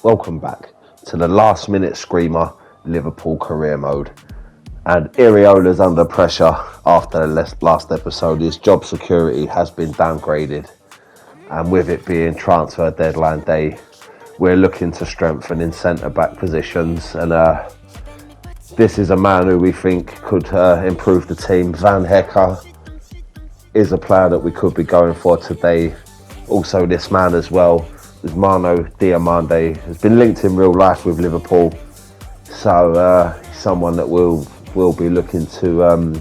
Welcome back to the last minute screamer, Liverpool career mode. And Iriola's under pressure after the last episode. His job security has been downgraded. And with it being transfer deadline day, we're looking to strengthen in centre-back positions. And this is a man who we think could improve the team. Van Hecker is a player that we could be going for today. Also this man as well, Mano Diamande, has been linked in real life with Liverpool. So someone that we'll be looking to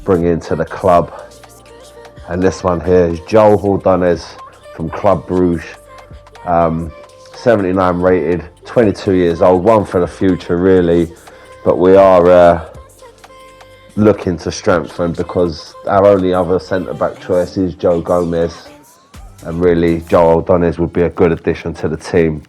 bring into the club. And this one here is Joel Ordonez from Club Bruges. 79 rated, 22 years old, one for the future really. But we are looking to strengthen because our only other centre-back choice is Joe Gomez. And really, Joel Ordonez would be a good addition to the team.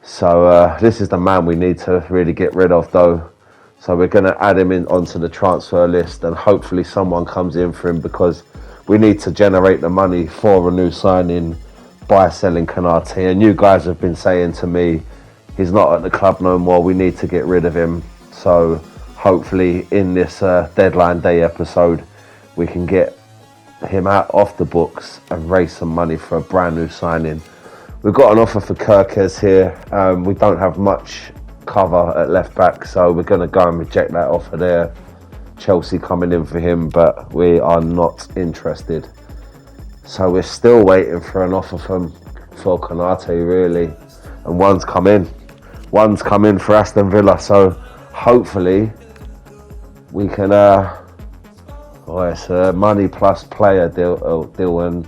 So this is the man we need to really get rid of though. So we're going to add him in onto the transfer list and hopefully someone comes in for him because we need to generate the money for a new signing by selling Konate. And you guys have been saying to me, he's not at the club no more, we need to get rid of him. So hopefully in this deadline day episode, we can get him out off the books and raise some money for a brand new signing. We've got an offer for Kirkes here. We don't have much cover at left back, so we're going to go and reject that offer there. Chelsea coming in for him, but we are not interested. So we're still waiting for an offer for Konate really, and one's come in for Aston Villa. So hopefully we can it's a money plus player deal and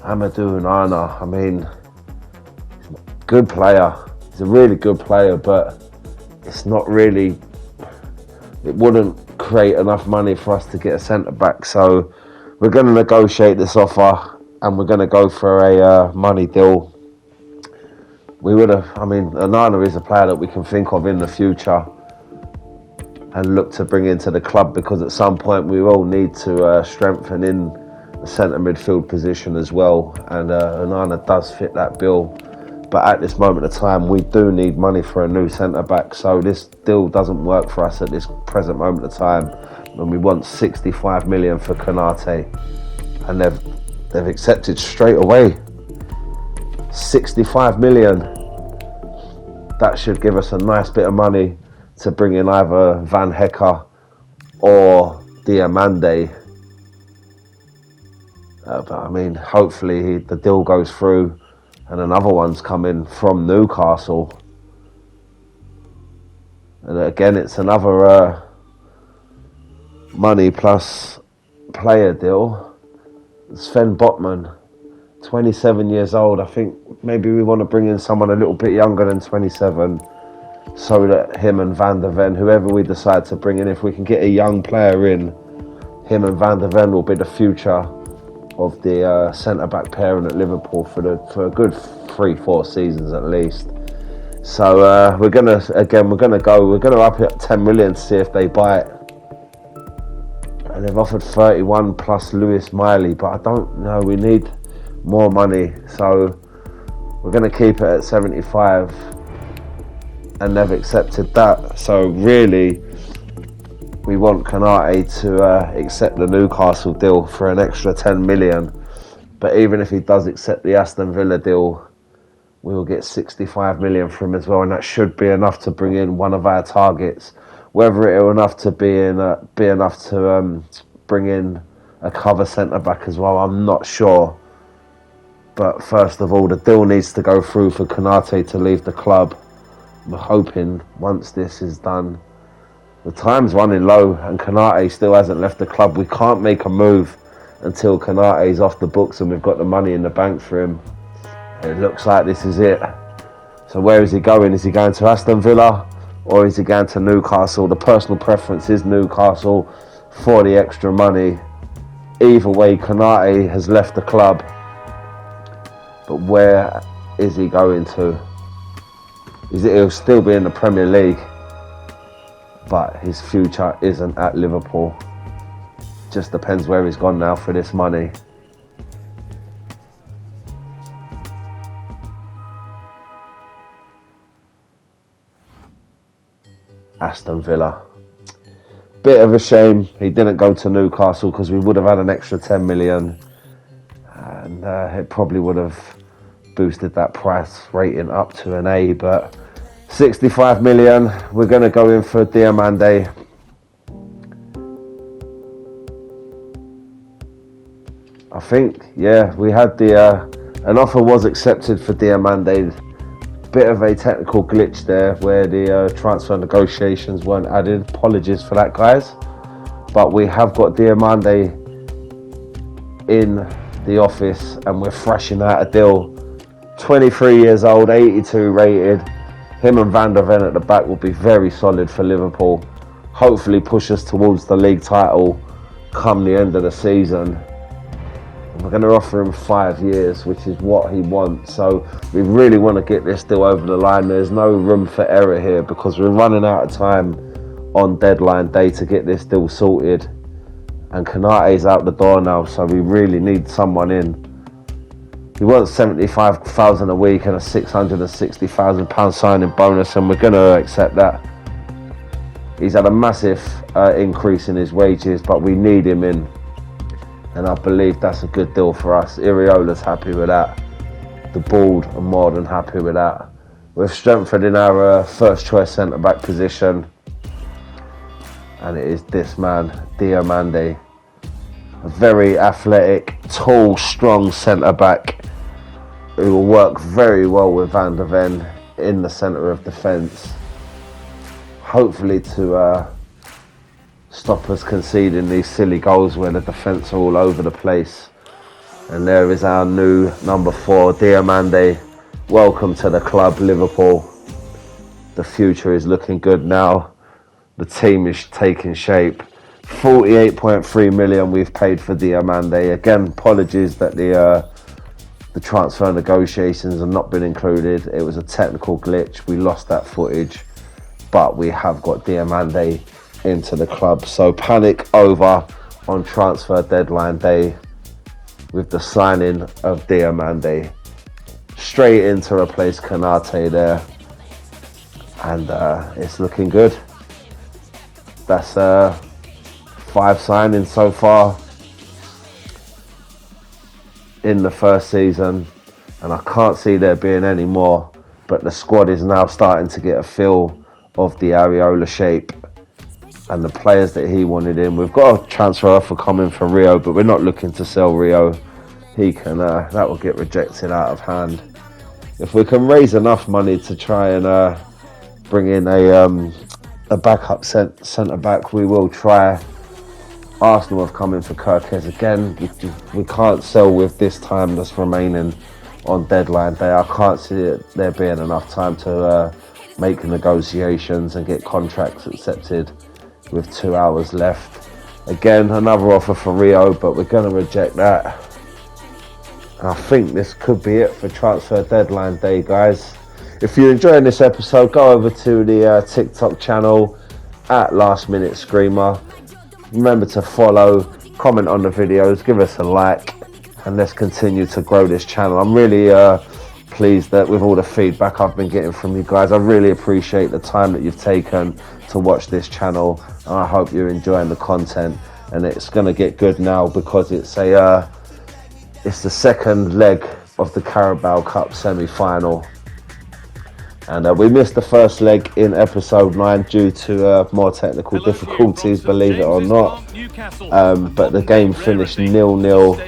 Amadou Onana, I mean, good player. He's a really good player, but it's not really, it wouldn't create enough money for us to get a centre-back. So we're going to negotiate this offer and we're going to go for a money deal. Onana is a player that we can think of in the future and look to bring into the club because at some point we will need to strengthen in the centre midfield position as well, and Onana does fit that bill. But at this moment of time, we do need money for a new centre back, so this deal doesn't work for us at this present moment of time. And we want 65 million for Konate, and they've accepted straight away. 65 million. That should give us a nice bit of money to bring in either Van Hecker or Diamande. But I mean, hopefully the deal goes through and another one's coming from Newcastle. And again, it's another money plus player deal. Sven Botman, 27 years old. I think maybe we want to bring in someone a little bit younger than 27. So that him and Van der Ven, whoever we decide to bring in, if we can get a young player in, him and Van der Ven will be the future of the centre-back pairing at Liverpool for a good 3-4 seasons at least. So we're gonna up it 10 million to see if they buy it. And they've offered 31 plus Lewis Miley, but I don't know, we need more money. So we're gonna keep it at 75. And they've accepted that. So really, we want Konate to accept the Newcastle deal for an extra 10 million. But even if he does accept the Aston Villa deal, we will get 65 million from him as well, and that should be enough to bring in one of our targets. Whether it will be enough to bring in a cover centre back as well, I'm not sure. But first of all, the deal needs to go through for Konate to leave the club. We're hoping once this is done, the time's running low and Konate still hasn't left the club. We can't make a move until Konate's off the books and we've got the money in the bank for him. It looks like this is it. So where is he going? Is he going to Aston Villa or is he going to Newcastle? The personal preference is Newcastle for the extra money. Either way, Konate has left the club. But where is he going to? He'll still be in the Premier League, but his future isn't at Liverpool. Just depends where he's gone now for this money. Aston Villa. Bit of a shame he didn't go to Newcastle, because we would have had an extra 10 million, and it probably would have boosted that price rating up to an A. But 65 million, we're going to go in for Diamande. I think, yeah, we had an offer was accepted for Diamande. Bit of a technical glitch there where the transfer negotiations weren't added. Apologies for that, guys. But we have got Diamande in the office and we're thrashing out a deal. 23 years old, 82 rated. Him and Van der Ven at the back will be very solid for Liverpool. Hopefully push us towards the league title come the end of the season. We're going to offer him 5 years, which is what he wants. So we really want to get this deal over the line. There's no room for error here, because we're running out of time on deadline day to get this deal sorted. And Konate's out the door now, so we really need someone in. He wants 75,000 a week and a £660,000 signing bonus, and we're going to accept that. He's had a massive increase in his wages, but we need him in. And I believe that's a good deal for us. Iriola's happy with that. The board are more than happy with that. We're strengthening our first choice centre-back position. And it is this man, Diamande. A very athletic, tall, strong centre-back who will work very well with Van der Ven in the centre of defence. Hopefully to stop us conceding these silly goals where the defence are all over the place. And there is our new number 4, Diamande. Welcome to the club, Liverpool. The future is looking good now. The team is taking shape. 48.3 million we've paid for Diamande. Again, apologies that the transfer negotiations have not been included. It was a technical glitch. We lost that footage, but we have got Diamande into the club. So panic over on transfer deadline day with the signing of Diamande. Straight in to replace Konate there, and it's looking good. That's 5 signings so far in the first season, and I can't see there being any more. But the squad is now starting to get a feel of the Areola shape and the players that he wanted in. We've got a transfer offer coming from Rio, but we're not looking to sell Rio. He can that will get rejected out of hand. If we can raise enough money to try and bring in a backup centre back, we will try. Arsenal have come in for Kirkes again. We can't sell with this time that's remaining on deadline day. I can't see there being enough time to make negotiations and get contracts accepted with 2 hours left. Again, another offer for Rio, but we're going to reject that. And I think this could be it for transfer deadline day, guys. If you're enjoying this episode, go over to the TikTok channel at Last Minute Screamer. Remember to follow, comment on the videos, give us a like, and let's continue to grow this channel. I'm really pleased that with all the feedback I've been getting from you guys. I really appreciate the time that you've taken to watch this channel, and I hope you're enjoying the content. And it's going to get good now, because it's the second leg of the Carabao Cup semi-final, and we missed the first leg in episode 9 due to more technical difficulties, believe it or not. But the game finished 0-0,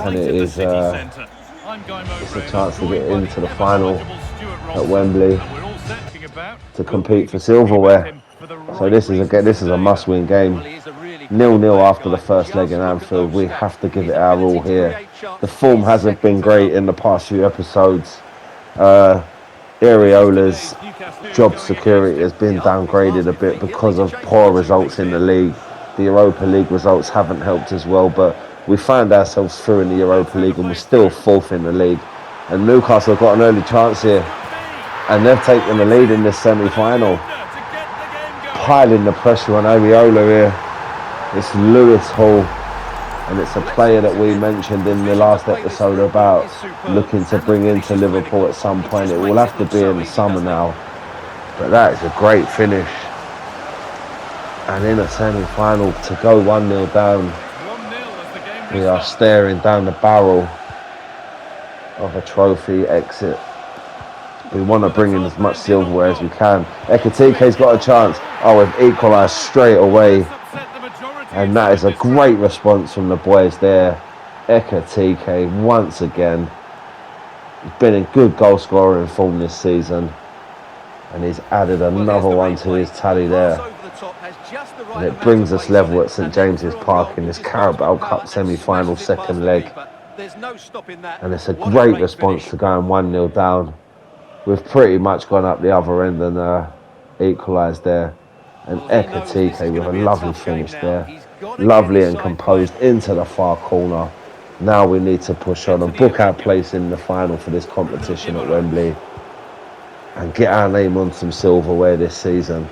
and it is it's a chance to get into the final at Wembley to compete for silverware. So this is a must-win game. 0-0 after the first leg in Anfield. We have to give it our all here. The form hasn't been great in the past few episodes. Iriola's job security has been downgraded a bit because of poor results in the league. The Europa League results haven't helped as well, but we found ourselves through in the Europa League and we're still 4th in the league. And Newcastle have got an early chance here, and they've taken the lead in this semi-final. Piling the pressure on Areola here. It's Lewis Hall, and it's a player that we mentioned in the last episode about looking to bring into Liverpool at some point. It will have to be in the summer now. But that is a great finish. And in a semi-final to go 1-0 down, we are staring down the barrel of a trophy exit. We want to bring in as much silverware as we can. Ekitike's got a chance. Oh, we've equalised straight away. And that is a great response from the boys there. Ekitike, once again, he's been in good goal scoring form this season. And he's added another one to his tally there. And it brings us level at St James's Park in this Carabao Cup semi-final second leg. And it's a great response to going 1-0 down. We've pretty much gone up the other end and equalised there. And Ekitike with a lovely finish there. Lovely and composed into the far corner. Now we need to push on and book our place in the final for this competition at Wembley. And get our name on some silverware this season.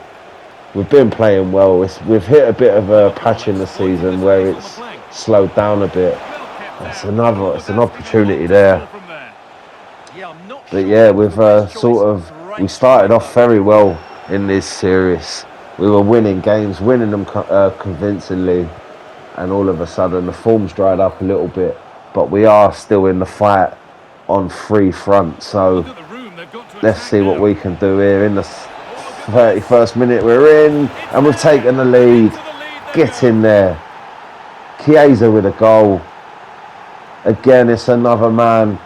We've been playing well. We've hit a bit of a patch in the season where it's slowed down a bit. It's an opportunity there. But yeah, we've we started off very well in this series. We were winning games, winning them convincingly, and all of a sudden the form's dried up a little bit. But we are still in the fight on 3 fronts. So let's see what we can do here. In the 31st minute we're in, and we've taken the lead. Get in there. Chiesa with a goal. Again, it's another man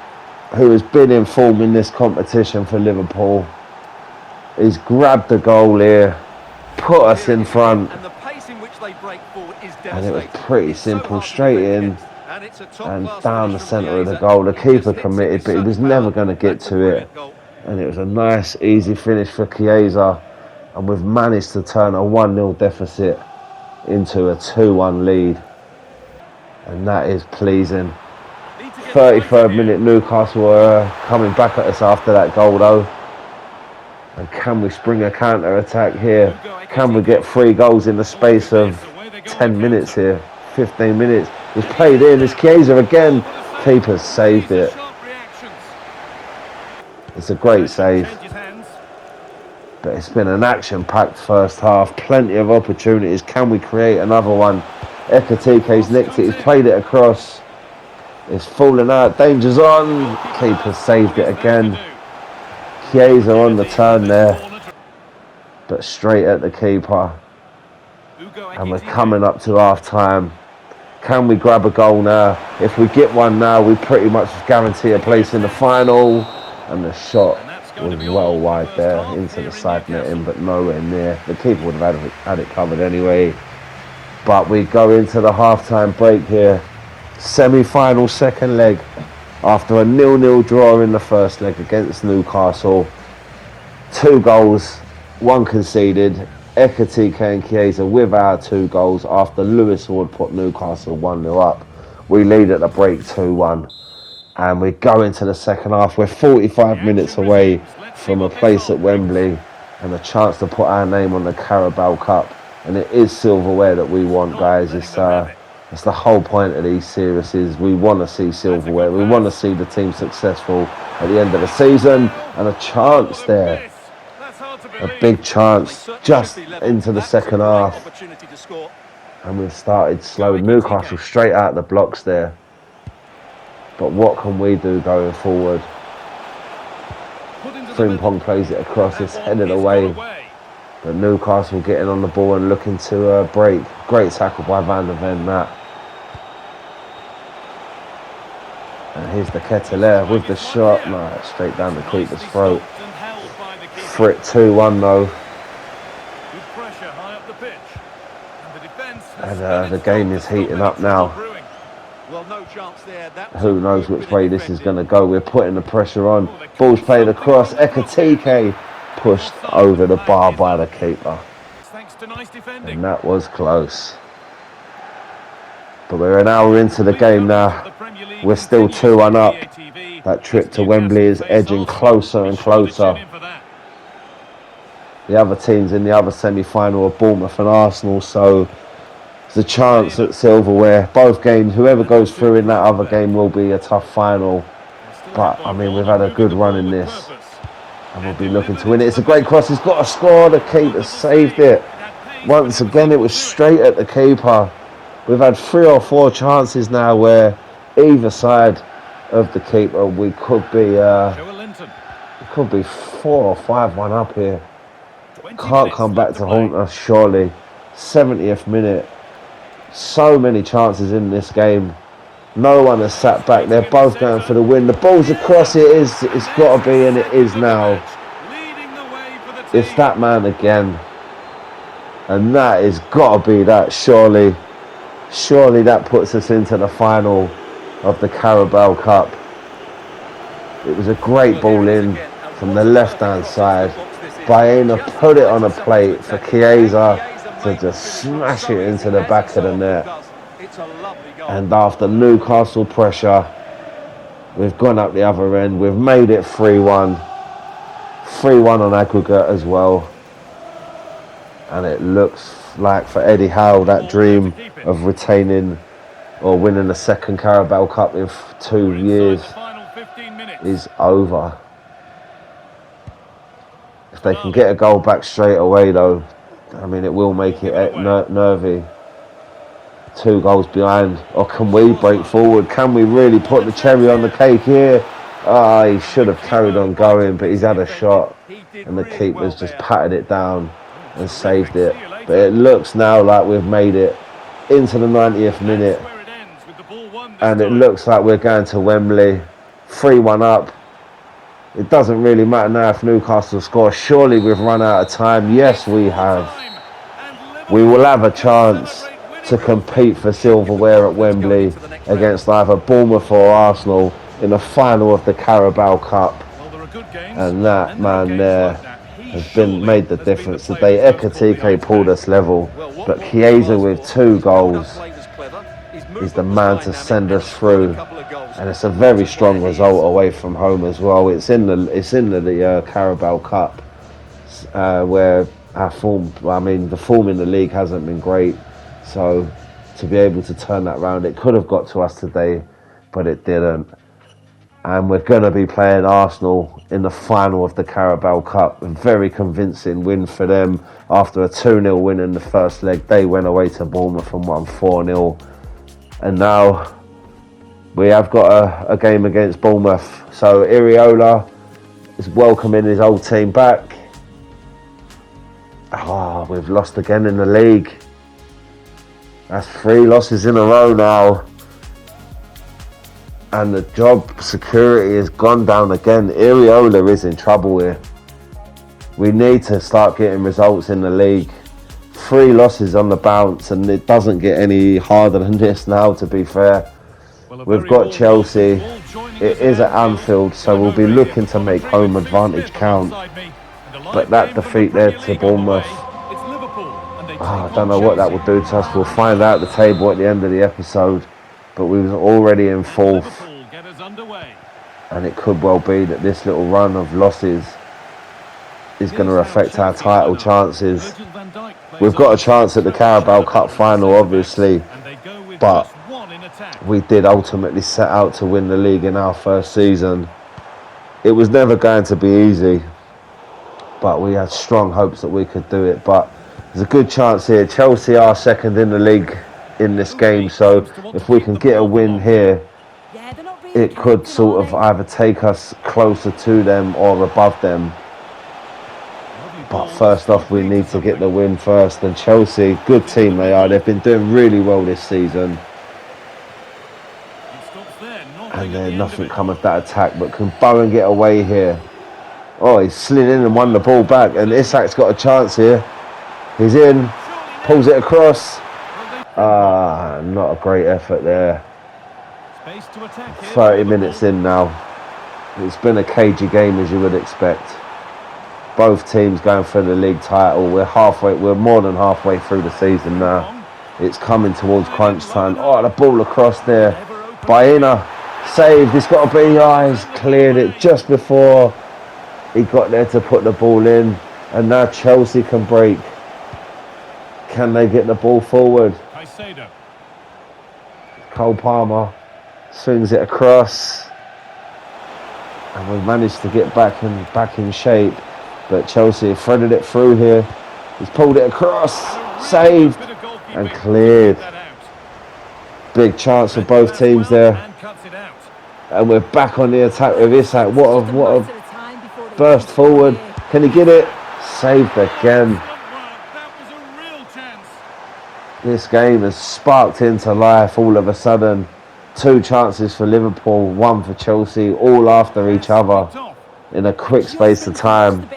who has been in form in this competition for Liverpool. He's grabbed the goal here, put us in front, and it was pretty simple, straight in and down the centre of the goal. The keeper committed, but he was never going to get to it. And it was a nice, easy finish for Chiesa, and we've managed to turn a 1-0 deficit into a 2-1 lead, and that is pleasing. 33rd minute, Newcastle are coming back at us after that goal though. And can we spring a counter-attack here? Can we get 3 goals in the space of 10 minutes here? 15 minutes. It's played in, it's Chiesa again. Keeper's saved it. It's a great save. But it's been an action-packed first half. Plenty of opportunities. Can we create another one? Ekitike's nicked it, he's played it across. It's fallen out, danger's on. Keeper saved it again. Chiesa on the turn there, but straight at the keeper. And we're coming up to half time. Can we grab a goal now? If we get one now, we pretty much guarantee a place in the final. And the shot was well wide there into the side netting, but nowhere near. The keeper would have had it covered anyway. But we go into the half-time break here. Semi-final second leg after a 0-0 draw in the first leg against Newcastle. 2 goals, 1 conceded. Ekitike and Chiesa with our 2 goals after Lewis Ward put Newcastle 1-0 up. We lead at the break 2-1, and we go into the second half. We're 45 minutes away from a place at Wembley and a chance to put our name on the Carabao Cup, and it is silverware that we want, guys. It's the whole point of these series. We want to see silverware. We want to see the team successful at the end of the season. And a chance there. A big chance just into the second half. And we've started slow. Newcastle straight out the blocks there. But what can we do going forward? Frimpong plays it across. It's headed away. But Newcastle getting on the ball and looking to break. Great tackle by Van der Ven, that. And here's the Ketelaere with the shot. No, straight down the keeper's throat. For it 2-1 though. And the game is heating up now. Who knows which way this is going to go. We're putting the pressure on. Ball's played across. Ekitike pushed over the bar by the keeper. And that was close. But we're an hour into the game now. We're still 2-1 up. That trip to Wembley is edging closer and closer. The other teams in the other semi-final are Bournemouth and Arsenal, so there's a chance at silverware. Both games, whoever goes through in that other game will be a tough final. But, I mean, we've had a good run in this. And we'll be looking to win it. It's a great cross. He's got to score. The keeper saved it. Once again, it was straight at the keeper. We've had 3 or 4 chances now where either side of the keeper we could be 4 or 5-1 up here. Can't come back to haunt us, surely. 70th minute. So many chances in this game. No one has sat back. They're both going for the win. The ball's across. It is. It's got to be, and it is now. It's that man again. And that has got to be that, surely. Surely that puts us into the final of the Carabao Cup. It was a great ball in from the left-hand side. Baena put it on a plate for Chiesa to just smash it into the back of the net. And after Newcastle pressure, we've gone up the other end. We've made it 3-1. 3-1 on aggregate as well. And it looks like for Eddie Howe, that dream of retaining or winning the second Carabao Cup in 2 years is over. If they can get a goal back straight away though, I mean, it will make it nervy. 2 goals behind. Or can we break forward? Can we really put the cherry on the cake here? He should have carried on going, but he's had a shot and the keeper's just patted it down and saved it. But it looks now like we've made it into the 90th minute. And it looks like we're going to Wembley. 3-1 up. It doesn't really matter now if Newcastle score. Surely we've run out of time. Yes, we have. We will have a chance to compete for silverware at Wembley against either Bournemouth or Arsenal in the final of the Carabao Cup. And that man there has made the difference today. Ekatike pulled us level, but Chiesa with 2 goals is the man to send us through. And it's a very strong result away from home as well. It's in the Carabao Cup where our form, the form in the league hasn't been great. So to be able to turn that round, it could have got to us today, but it didn't. And we're going to be playing Arsenal in the final of the Carabao Cup. A very convincing win for them. After a 2-0 win in the first leg, they went away to Bournemouth and won 4-0. And now we have got a game against Bournemouth. So Iriola is welcoming his old team back. We've lost again in the league. That's 3 losses in a row now. And the job security has gone down again. Iriola is in trouble here. We need to start getting results in the league. 3 losses on the bounce, and it doesn't get any harder than this now, to be fair. We've got Chelsea. It is at Anfield, so we'll be looking to make home advantage count. But that defeat there to Bournemouth, I don't know what that will do to us. We'll find out the table at the end of the episode. But we was already in 4th. And it could well be that this little run of losses is going to affect our title chances. We've got a chance at the Carabao Cup final, obviously. But we did ultimately set out to win the league in our first season. It was never going to be easy. But we had strong hopes that we could do it. But there's a good chance here. Chelsea are second in the league in this game, so if we can get a win here, it could sort of either take us closer to them or above them. But first off, we need to get the win first. And Chelsea, good team they are. They've been doing really well this season. And then nothing come of that attack. But can Bowen get away here? Oh, he's slid in and won the ball back. And Isak's got a chance here. He's in, pulls it across. Not a great effort there. 30 minutes in now. It's been a cagey game, as you would expect. Both teams going for the league title. We're more than halfway through the season now. It's coming towards crunch time. Oh, the ball across there. Baena saved. It's got to be. He's cleared it just before he got there to put the ball in. And now Chelsea can break. Can they get the ball forward? Cole Palmer swings it across. and we've managed to get back in shape. But Chelsea have threaded it through here. He's pulled it across, saved and cleared. Big chance for both teams there. And we're back on the attack with Isak. What a burst forward. Can he get it? Saved again. This game has sparked into life all of a sudden. 2 chances for Liverpool, 1 for Chelsea, all after each other in a quick space of time.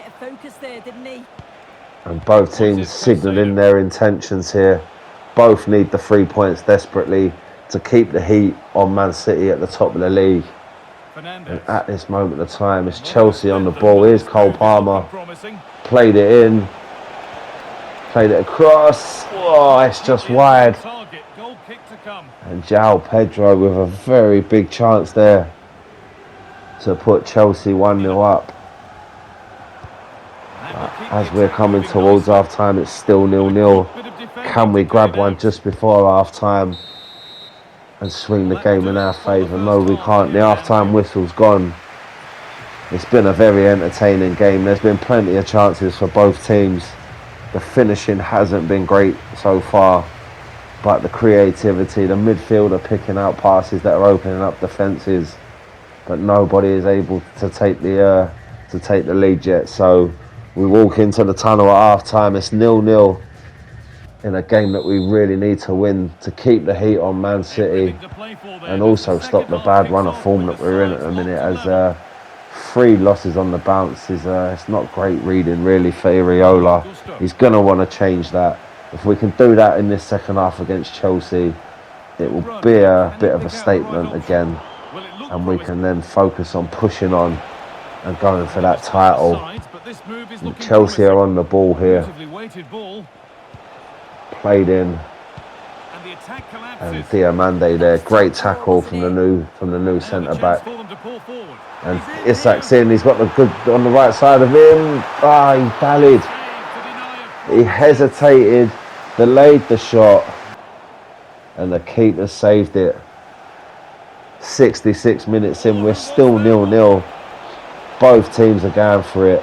And both teams signalling their intentions here. Both need the 3 points desperately to keep the heat on Man City at the top of the league. And at this moment of time, it's Chelsea on the ball. Here's Cole Palmer. Played it in. Played it across. Oh, it's just wide. And João Pedro with a very big chance there to put Chelsea 1-0 up. As we're coming towards half-time, it's still 0-0. Can we grab one just before half-time and swing the game in our favour? No, we can't. The half-time whistle's gone. It's been a very entertaining game. There's been plenty of chances for both teams. The finishing hasn't been great so far, but the creativity, the midfielder picking out passes that are opening up defences, but nobody is able to take the lead yet. So we walk into the tunnel at half-time. It's 0-0 in a game that we really need to win to keep the heat on Man City and also stop the bad run of form that we're in at the minute, as 3 losses on the bounce is it's not great reading really for Iraola. He's going to want to change that. If we can do that in this second half against Chelsea, it will be a bit of a statement again, and we can then focus on pushing on and going for that title. And Chelsea are on the ball here. Played in, and Diamande there, great tackle from the new centre back. And Isak's in, he's got the good on the right side of him. He dallied. He hesitated, delayed the shot, and the keeper saved it. 66 minutes in, we're still 0-0. Both teams are going for it.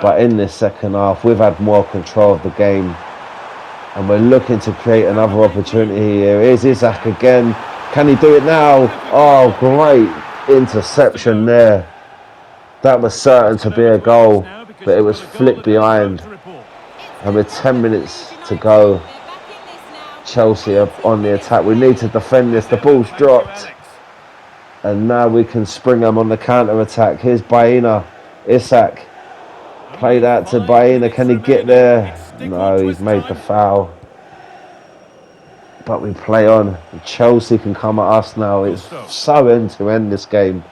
But in this second half, we've had more control of the game. And we're looking to create another opportunity here. Here's Isak again. Can he do it now? Oh, great interception there. That was certain to be a goal, but it was flicked behind. And with 10 minutes to go, Chelsea are on the attack. We need to defend this. The ball's dropped. And now we can spring them on the counter-attack. Here's Baena. Isak. Played out to Baena. Can he get there? No, he's made the foul. But we play on. Chelsea can come at us now. It's so end-to-end this game.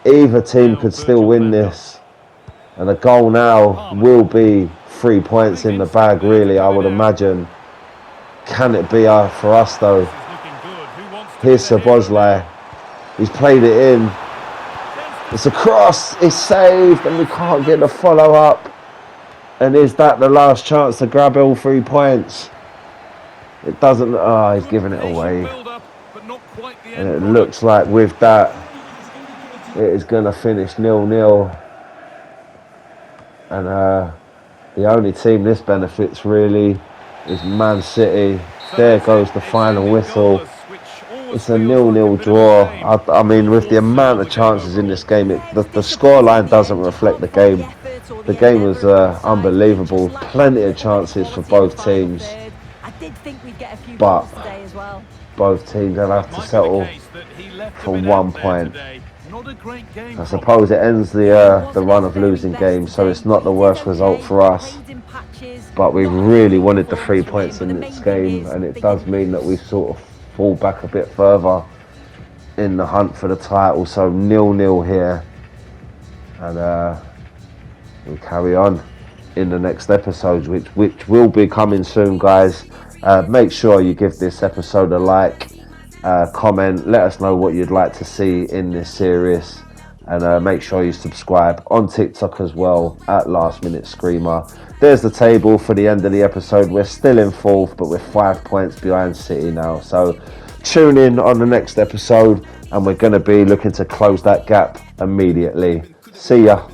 Either team could still win this. And a goal now will be 3 points in the bag, really, I would imagine. Can it be for us, though? Here's Szoboszlai. He's played it in. It's a cross. It's saved, and we can't get the follow-up. And is that the last chance to grab all 3 points? It doesn't. He's giving it away. And it looks like with that, it is going to finish 0-0. And the only team this benefits really is Man City. There goes the final whistle. It's a 0-0 draw. I mean, with the amount of chances in this game, the scoreline doesn't reflect the game. The game was unbelievable. Plenty of chances for both teams. But both teams will have to settle for 1 point. I suppose it ends the run of losing games, so it's not the worst result for us. But we really wanted the 3 points in this game, and it does mean that we sort of fall back a bit further in the hunt for the title. So 0-0 here, and we'll carry on in the next episodes, which will be coming soon, guys. Make sure you give this episode a like, comment, let us know what you'd like to see in this series, and make sure you subscribe on TikTok as well at Last Minute Screamer. There's the table for the end of the episode. We're still in 4th, but we're 5 points behind City now. So tune in on the next episode, and we're going to be looking to close that gap immediately. See ya.